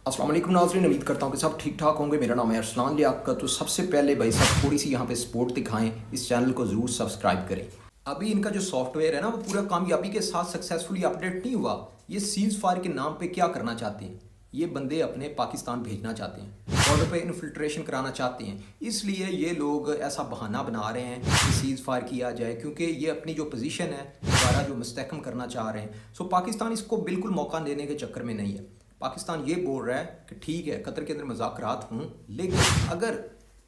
अस्सलाम वालेकुम नाज़रीन, उम्मीद करता हूँ कि सब ठीक ठाक होंगे। मेरा नाम है अरसलान लियाकत। तो सबसे पहले भाई साहब थोड़ी सी यहाँ पे सपोर्ट दिखाएं, इस चैनल को ज़रूर सब्सक्राइब करें। अभी इनका जो सॉफ्टवेयर है ना वो पूरा कामयाबी के साथ सक्सेसफुली अपडेट नहीं हुआ। ये सीज़ फायर के नाम पे क्या करना चाहते हैं, ये बंदे अपने पाकिस्तान भेजना चाहते हैं, बॉर्डर पे इन्फिल्ट्रेशन कराना चाहते हैं। इसलिए ये लोग ऐसा बहाना बना रहे हैं कि सीज़ फायर किया जाए, क्योंकि ये अपनी जो पोजीशन है दोबारा जो मुस्तहकम करना चाह रहे हैं। सो पाकिस्तान इसको बिल्कुल मौका देने के चक्कर में नहीं है। पाकिस्तान ये बोल रहा है कि ठीक है कतर के अंदर मुज़ाकरात हों, लेकिन अगर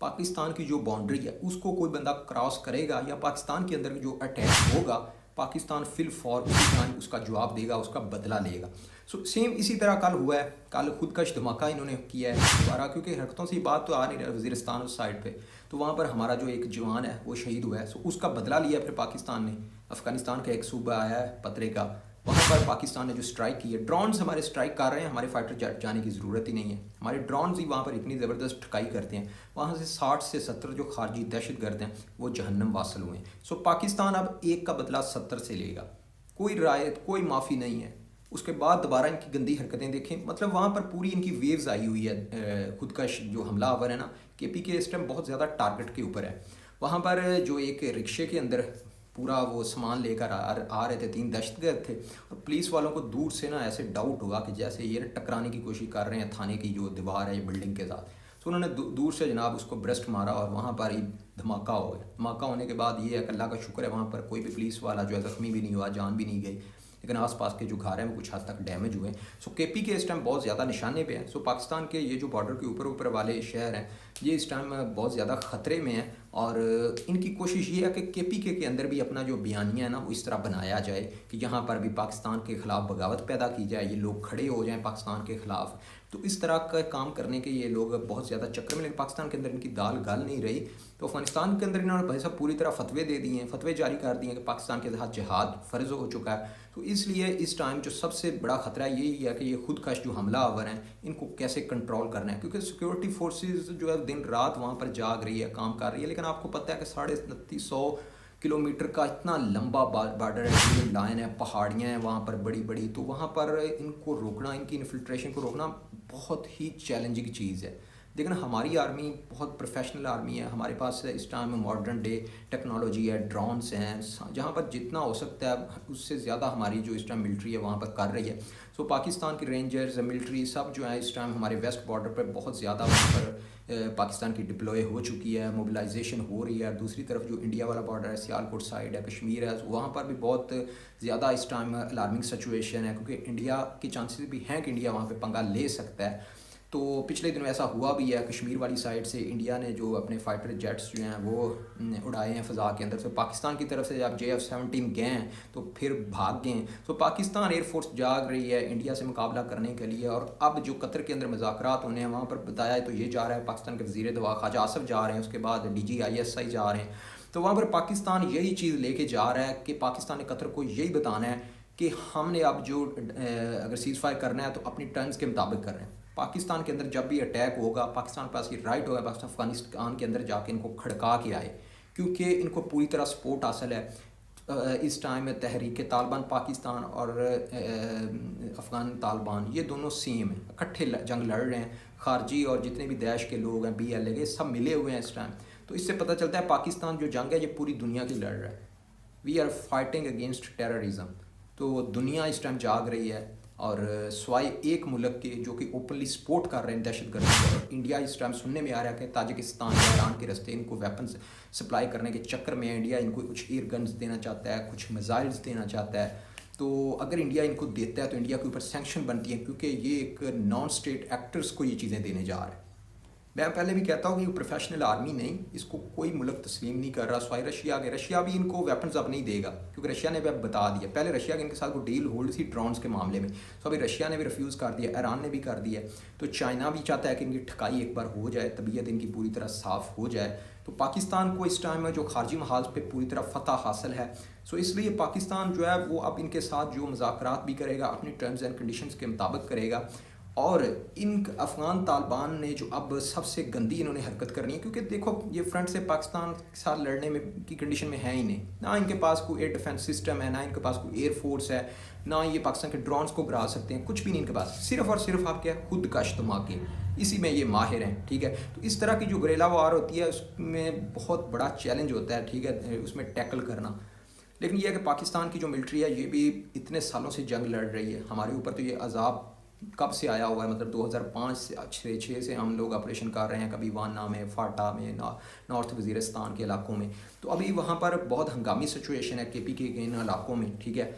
पाकिस्तान की जो बाउंड्री है उसको कोई बंदा क्रॉस करेगा या पाकिस्तान के अंदर जो अटैक होगा, पाकिस्तान फिल फॉर उसी टाइम उसका जवाब देगा, उसका बदला लेगा। सो सेम इसी तरह कल हुआ है। कल खुदकश धमाका इन्होंने किया है दोबारा, क्योंकि हरकतों से बात तो आ नहीं रहा वज़ीरिस्तान उस साइड पे। तो वहाँ पर हमारा जो एक जवान है वो शहीद हुआ है। सो उसका बदला लिया फिर पाकिस्तान ने। अफ़गानिस्तान का एक सूबा आया है पतरे का, वहाँ पर पाकिस्तान ने जो स्ट्राइक की है, ड्रोन्स हमारे स्ट्राइक कर रहे हैं, हमारे फाइटर जाने की ज़रूरत ही नहीं है। हमारे ड्रोन्स ही वहाँ पर इतनी ज़बरदस्त ठुकाई करते हैं, वहाँ से 60 से 70 जो खारजी दहशत गर्द हैं वो जहन्नम वासल हुए हैं। सो पाकिस्तान अब एक का बदला 70 से लेगा, कोई रायत कोई माफ़ी नहीं है। उसके बाद दोबारा इनकी गंदी हरकतें देखें, मतलब वहाँ पर पूरी इनकी वेव्स आई हुई है। खुदकश जो हमलावर है ना, केपी के इस टाइम बहुत ज़्यादा टारगेट के ऊपर है। वहाँ पर जो एक रिक्शे के अंदर पूरा वो सामान लेकर आ रहे थे, 3 दहशतगर्द थे, और पुलिस वालों को दूर से ना ऐसे डाउट हुआ कि जैसे ये टकराने की कोशिश कर रहे हैं थाने की जो दीवार है बिल्डिंग के साथ। तो उन्होंने दूर से जनाब उसको ब्रस्ट मारा और वहाँ पर ही धमाका हो गया। धमाका होने के बाद ये अल्लाह का शुक्र है वहाँ पर कोई भी पुलिस वाला जो है ज़ख्मी भी नहीं हुआ, जान भी नहीं गई, लेकिन आसपास के जो घर हैं वो कुछ हद तक डैमेज हुए। सो केपी के इस टाइम बहुत ज़्यादा निशाने पे हैं। सो पाकिस्तान के ये जो बॉर्डर के ऊपर ऊपर वाले शहर हैं ये इस टाइम बहुत ज़्यादा ख़तरे में हैं, और इनकी कोशिश ये है कि केपी के अंदर भी अपना जो बयानिया है ना वो इस तरह बनाया जाए कि यहाँ पर भी पाकिस्तान के ख़िलाफ़ बगावत पैदा की जाए, ये लोग खड़े हो जाएँ पाकिस्तान के ख़िलाफ़। तो इस तरह का काम करने के ये लोग बहुत ज़्यादा चक्कर में, लेकिन पाकिस्तान के अंदर इनकी दाल गल नहीं रही। तो अफ़गानिस्तान के अंदर इन्होंने भाई साहब पूरी तरह फतवे दे दिए हैं, फतवे जारी कर दिए हैं कि पाकिस्तान के साथ जिहाद फ़र्ज़ हो चुका है। तो इसलिए इस टाइम जो सबसे बड़ा ख़तरा यही है कि ये खुदकश जो हमलावर हैं इनको कैसे कंट्रोल करना है, क्योंकि सिक्योरिटी फोर्सेस जो है दिन रात वहाँ पर जाग रही है, काम कर रही है। लेकिन आपको पता है कि 2950 किलोमीटर का इतना लंबा बॉर्डर है, लाइन है, पहाड़ियाँ हैं वहाँ पर बड़ी बड़ी, तो वहाँ पर इनको रोकना, इनकी इन्फिल्ट्रेशन को रोकना बहुत ही चैलेंजिंग चीज़ है। लेकिन हमारी आर्मी बहुत प्रोफेशनल आर्मी है, हमारे पास इस टाइम मॉडर्न डे टेक्नोलॉजी है, ड्रोन्स हैं, जहाँ पर जितना हो सकता है उससे ज़्यादा हमारी जो इस टाइम मिलिट्री है वहाँ पर कर रही है। सो पाकिस्तान की रेंजर्स मिलिट्री सब जो है इस टाइम हमारे वेस्ट बॉर्डर पर बहुत ज़्यादा वहाँ पर पाकिस्तान की डिप्लॉय हो चुकी है, मोबिलाइजेशन हो रही है। दूसरी तरफ जो इंडिया वाला बॉर्डर है, सियालकोट साइड है, कश्मीर है, वहाँ पर भी बहुत ज़्यादा इस टाइम अलार्मिंग सिचुएशन है, क्योंकि इंडिया के चांसेस भी हैं कि इंडिया वहाँ पे पंगा ले सकता है। तो पिछले दिनों ऐसा हुआ भी है, कश्मीर वाली साइड से इंडिया ने जो अपने फाइटर जेट्स जो हैं वो उड़ाए हैं फ़ज़ा के अंदर से। पाकिस्तान की तरफ से जब JF-17 गए हैं तो फिर भाग गए हैं। तो पाकिस्तान एयरफोर्स जाग रही है इंडिया से मुकाबला करने के लिए। और अब जो कतर के अंदर मुज़ाकरात होने हैं वहाँ पर बताया है तो ये जा रहा है, पाकिस्तान के वज़ीर दफ़ा ख्वाजा आसिफ जा रहे हैं, उसके बाद DGISI जा रहे हैं। तो वहाँ पर पाकिस्तान यही चीज़ लेके जा रहा है कि पाकिस्तान ने कतर को यही बताना है कि हमने अब जो अगर सीज़ फायर करना है तो अपनी टर्म्स के मुताबिक कर रहे हैं। पाकिस्तान के अंदर जब भी अटैक होगा, पाकिस्तान के पास ये राइट होगा पाकिस्तान अफ़गानिस्तान के अंदर जाके इनको खड़का के आए, क्योंकि इनको पूरी तरह सपोर्ट हासिल है। इस टाइम में तहरीक तालिबान पाकिस्तान और अफ़गान तालिबान ये दोनों सेम हैं, इकट्ठे जंग लड़ रहे हैं। खारजी और जितने भी दैश के लोग हैं, BLA के, सब मिले हुए हैं इस टाइम। तो इससे पता चलता है पाकिस्तान जो जंग है ये पूरी दुनिया की लड़ रहा है। We are fighting against terrorism. तो दुनिया इस टाइम जाग रही है, और स्वाई एक मुल्क के जो कि ओपनली सपोर्ट कर रहे हैं दहशतगर्द को। और इंडिया इस टाइम सुनने में आ रहा है कि ताजिकिस्तान या ईरान के रास्ते इनको वेपन्स सप्लाई करने के चक्कर में इंडिया इनको कुछ एयर गन्स देना चाहता है, कुछ मिसाइल्स देना चाहता है। तो अगर इंडिया इनको देता है तो इंडिया के ऊपर सैंक्शन बनती है, क्योंकि ये एक नॉन स्टेट एक्टर्स को ये चीज़ें देने जा रहा है। मैं पहले भी कहता हूँ कि प्रोफेशनल आर्मी नहीं, इसको कोई मुल्क तस्लीम नहीं कर रहा। स्वाई रशिया के, रशिया भी इनको वेपन्स अब नहीं देगा, क्योंकि रशिया ने भी अब बता दिया। पहले रशिया के इनके साथ वो डील होल्ड थी ड्रोन्स के मामले में, तो अभी रशिया ने भी रिफ्यूज़ कर दिया, ईरान ने भी कर दिया। तो चाइना भी चाहता है कि इनकी ठकाई एक बार हो जाए, तबीयत इनकी पूरी तरह साफ़ हो जाए। तो पाकिस्तान को इस टाइम में जो खारजी महाज पे पूरी तरह फतह हासिल है, सो इसलिए पाकिस्तान जो है वो अब इनके साथ जो मुज़ाकरात भी करेगा अपनी टर्म्स एंड कंडीशंस के मुताबिक करेगा। اور ان افغان طالبان نے جو اب سب سے گندی انہوں نے حرکت کرنی ہے، کیونکہ دیکھو یہ فرنٹ سے پاکستان کے ساتھ لڑنے میں کی کنڈیشن میں ہے ہی نہیں، نہ ان کے پاس کوئی ایئر ڈیفنس سسٹم ہے، نہ ان کے پاس کوئی ایئر فورس ہے، نہ یہ پاکستان کے ڈرونز کو گرا سکتے ہیں، کچھ بھی نہیں ان کے پاس، صرف اور صرف آپ کیا خود کش دھماکے، اسی میں یہ ماہر ہیں، ٹھیک ہے۔ تو اس طرح کی جو گریلا وار ہوتی ہے اس میں بہت بڑا چیلنج ہوتا ہے، ٹھیک ہے، اس میں ٹیکل کرنا۔ لیکن یہ ہے کہ پاکستان کی جو ملٹری ہے یہ بھی اتنے سالوں سے جنگ لڑ رہی ہے، ہمارے اوپر تو یہ عذاب کب سے آیا ہوا ہے، مطلب 2005 سے 6 سے ہم لوگ آپریشن کر رہے ہیں، کبھی وانا میں، فاٹا میں، نارتھ وزیرستان کے علاقوں میں، تو ابھی وہاں پر بہت ہنگامی سچویشن ہے KPK کے ان علاقوں میں، ٹھیک ہے۔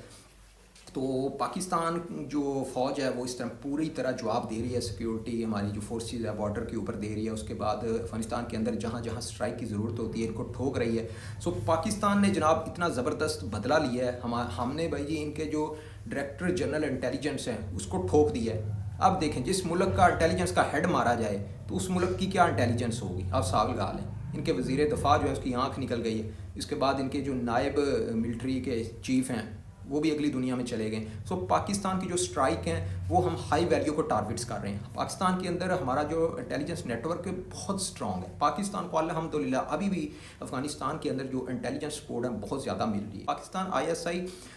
تو پاکستان جو فوج ہے وہ اس طرح پوری طرح جواب دے رہی ہے، سیکیورٹی ہماری جو فورسز ہے بارڈر کے اوپر دے رہی ہے، اس کے بعد افغانستان کے اندر جہاں جہاں اسٹرائک کی ضرورت ہوتی ہے ان کو ٹھوک رہی ہے۔ سو پاکستان نے جناب اتنا زبردست بدلہ لیا ہے، ہم نے بھائی ان کے جو ڈائریکٹر جنرل انٹیلیجنس ہیں اس کو ٹھوک دیا ہے۔ اب دیکھیں جس ملک کا انٹیلیجنس کا ہیڈ مارا جائے تو اس ملک کی کیا انٹیلیجنس ہوگی، آپ ساگ لگا لیں۔ ان کے وزیر دفاع جو ہے اس کی آنکھ نکل گئی ہے، اس کے بعد ان کے جو نائب ملٹری کے چیف ہیں وہ بھی اگلی دنیا میں چلے گئے۔ سو پاکستان کی جو اسٹرائک ہیں وہ ہم ہائی ویلیو کو ٹارگٹس کر رہے ہیں۔ پاکستان کے اندر ہمارا جو انٹیلیجنس نیٹ ورک ہے بہت اسٹرانگ ہے، پاکستان کو الحمدللہ ابھی بھی افغانستان کے اندر جو انٹیلیجنس سپورٹ ہے بہت زیادہ مل رہی ہے۔ پاکستان ISI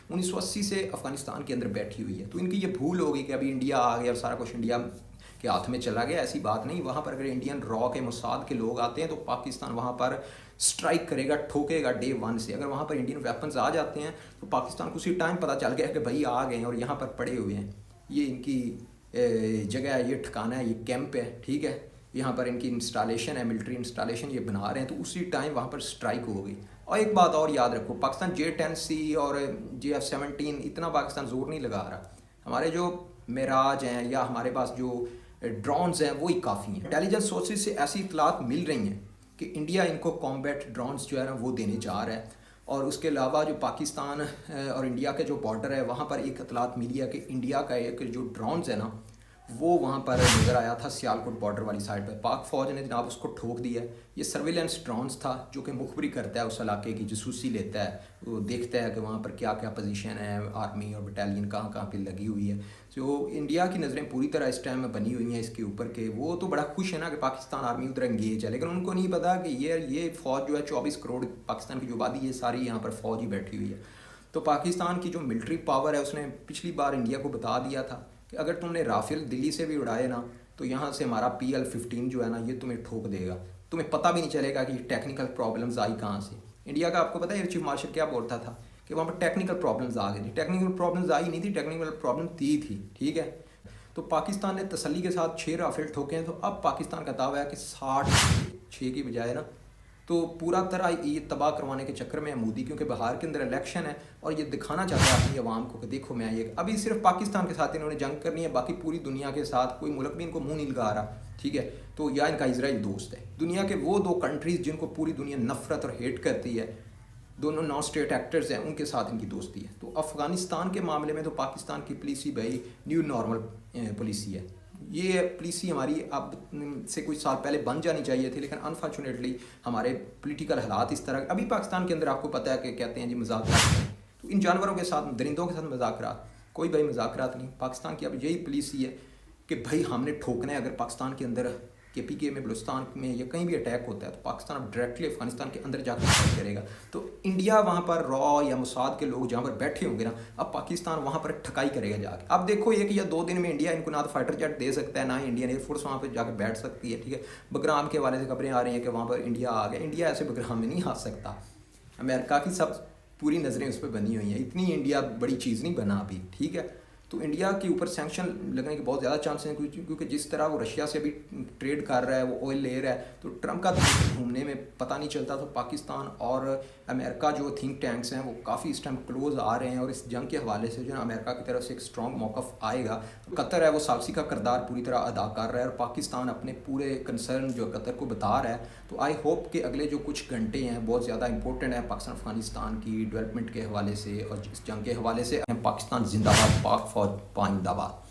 1980 سے افغانستان کے اندر بیٹھی ہوئی ہے، تو ان کی یہ بھول ہوگی کہ ابھی انڈیا آ گیا اور سارا کچھ انڈیا کے ہاتھ میں چلا گیا، ایسی بات نہیں۔ وہاں پر اگر انڈین را کے موساد کے لوگ آتے ہیں تو پاکستان وہاں پر اسٹرائک کرے گا، ٹھوکے گا ڈے 1 سے۔ اگر وہاں پر انڈین ویپنز آ جاتے ہیں تو پاکستان کو اسی ٹائم پتہ چل گیا کہ بھائی آ گئے ہیں اور یہاں پر پڑے ہوئے ہیں، یہ ان کی جگہ ہے، یہ ٹھکانہ ہے، یہ کیمپ ہے، ٹھیک ہے، یہاں پر ان کی انسٹالیشن ہے، ملٹری انسٹالیشن یہ بنا رہے ہیں، تو اسی ٹائم وہاں پر اسٹرائک ہو گئی۔ اور ایک بات اور یاد رکھو، پاکستان J-10C اور JF-17 اتنا پاکستان زور نہیں لگا رہا، ہمارے جو معراج ہیں یا ہمارے پاس جو ڈرونز ہیں وہی کافی ہیں۔ انٹیلیجنس سورسز سے ایسی اطلاعات مل رہی ہیں کہ انڈیا ان کو کامبیٹ ڈرونز جو ہے نا وہ دینے جا رہا ہے، اور اس کے علاوہ جو پاکستان اور انڈیا کے جو بارڈر ہے وہاں پر ایک اطلاعات ملی ہے کہ انڈیا کا ایک جو ڈرونز ہے نا وہ وہاں پر نظر آیا تھا سیالکوٹ بارڈر والی سائڈ پہ، پاک فوج نے جناب اس کو ٹھوک دیا ہے۔ یہ سرویلنس ڈرونز تھا جو کہ مخبری کرتا ہے، اس علاقے کی جاسوسی لیتا ہے، وہ دیکھتا ہے کہ وہاں پر کیا کیا پوزیشن ہے، آرمی اور بٹالین کہاں کہاں پہ لگی ہوئی ہے۔ جو انڈیا کی نظریں پوری طرح اس ٹائم میں بنی ہوئی ہیں اس کے اوپر کہ وہ تو بڑا خوش ہے نا کہ پاکستان آرمی ادھر انگیج ہے، لیکن ان کو نہیں پتا کہ یہ فوج جو ہے 24 کروڑ پاکستان کی جو آبادی ہے ساری یہاں پر فوج ہی بیٹھی ہوئی ہے۔ تو پاکستان کی جو ملٹری پاور ہے اس نے پچھلی بار انڈیا کو بتا دیا تھا کہ اگر تم نے رافیل دلی سے بھی اڑائے نا تو یہاں سے ہمارا PL-15 جو ہے نا یہ تمہیں ٹھوک دے گا، تمہیں پتہ بھی نہیں چلے گا کہ یہ ٹیکنیکل پرابلمز آئی کہاں سے۔ انڈیا کا آپ کو پتہ ہے چیف مارشل کیا بولتا تھا کہ وہاں پر ٹیکنیکل پرابلمز آ گئی تھی، ٹیکنیکل پرابلمز آئی نہیں تھی، ٹیکنیکل پرابلم تھی، ٹھیک ہے۔ تو پاکستان نے تسلی کے ساتھ 6 رافیل ٹھوکے ہیں، تو اب پاکستان کا دعویٰ ہے کہ 66 کی بجائے نا تو پورا طرح یہ تباہ کروانے کے چکر میں ہے مودی، کیونکہ بہار کے اندر الیکشن ہے اور یہ دکھانا چاہتا ہے اپنی عوام کو کہ دیکھو میں یہ ابھی صرف پاکستان کے ساتھ انہوں نے جنگ کرنی ہے، باقی پوری دنیا کے ساتھ کوئی ملک بھی ان کو منہ نہیں لگا رہا، ٹھیک ہے۔ تو یا ان کا اسرائیل دوست ہے، دنیا کے وہ 2 کنٹریز جن کو پوری دنیا نفرت اور ہیٹ کرتی ہے، دونوں نان اسٹیٹ ایکٹرز ہیں، ان کے ساتھ ان کی دوستی ہے۔ تو افغانستان کے معاملے میں تو پاکستان کی پالیسی بھائی نیو نارمل پالیسی ہے، یہ پالیسی ہماری اب سے کچھ سال پہلے بن جانی چاہیے تھی، لیکن انفارچونیٹلی ہمارے پولیٹیکل حالات اس طرح ابھی پاکستان کے اندر آپ کو پتہ ہے کہ کہتے ہیں جی مذاکرات ہیں، تو ان جانوروں کے ساتھ درندوں کے ساتھ مذاکرات، کوئی بھائی مذاکرات نہیں۔ پاکستان کی اب یہی پالیسی ہے کہ بھائی ہم نے ٹھوکنا ہے، اگر پاکستان کے اندر KPK میں بلوچستان میں یا کہیں بھی اٹیک ہوتا ہے تو پاکستان اب ڈائریکٹلی افغانستان کے اندر جا کر اٹیک کرے گا۔ تو انڈیا وہاں پر را یا موساد کے لوگ جہاں پر بیٹھے ہوں گے نا اب پاکستان وہاں پر ٹھکائی کرے گا جا کے۔ اب دیکھو 1 یا 2 دن میں انڈیا ان کو نہ تو فائٹر جیٹ دے سکتا ہے، نہ ہی انڈین ایئر فورس وہاں پہ جا کے بیٹھ سکتی ہے، ٹھیک ہے۔ بگرام کے حوالے سے خبریں آ رہی ہیں کہ وہاں پر انڈیا آ گیا، انڈیا ایسے بگرام میں نہیں آ سکتا، امریکہ کی سب پوری نظریں اس پہ بنی ہوئی ہیں، اتنی انڈیا بڑی چیز نہیں بنا ابھی، ٹھیک ہے۔ تو انڈیا کے اوپر سینکشن لگنے کے بہت زیادہ چانس ہیں، کیونکہ جس طرح وہ رشیا سے بھی ٹریڈ کر رہا ہے، وہ آئل لے رہا ہے، تو ٹرمپ کا گھومنے میں پتہ نہیں چلتا۔ تو پاکستان اور امریکہ جو تھنک ٹینکس ہیں وہ کافی اس ٹائم کلوز آ رہے ہیں، اور اس جنگ کے حوالے سے جو ہے امریکہ کی طرف سے ایک اسٹرانگ موقف آئے گا۔ قطر ہے وہ ثالثی کا کردار پوری طرح ادا کر رہا ہے، اور پاکستان اپنے پورے کنسرن جو قطر کو بتا رہا ہے۔ تو آئی ہوپ کہ اگلے جو کچھ گھنٹے ہیں بہت زیادہ امپورٹنٹ ہیں پاکستان افغانستان کی ڈیولپمنٹ کے حوالے سے اور اس جنگ کے حوالے سے۔ پاکستان زندہ باد، پاک فوج پائندہ باد۔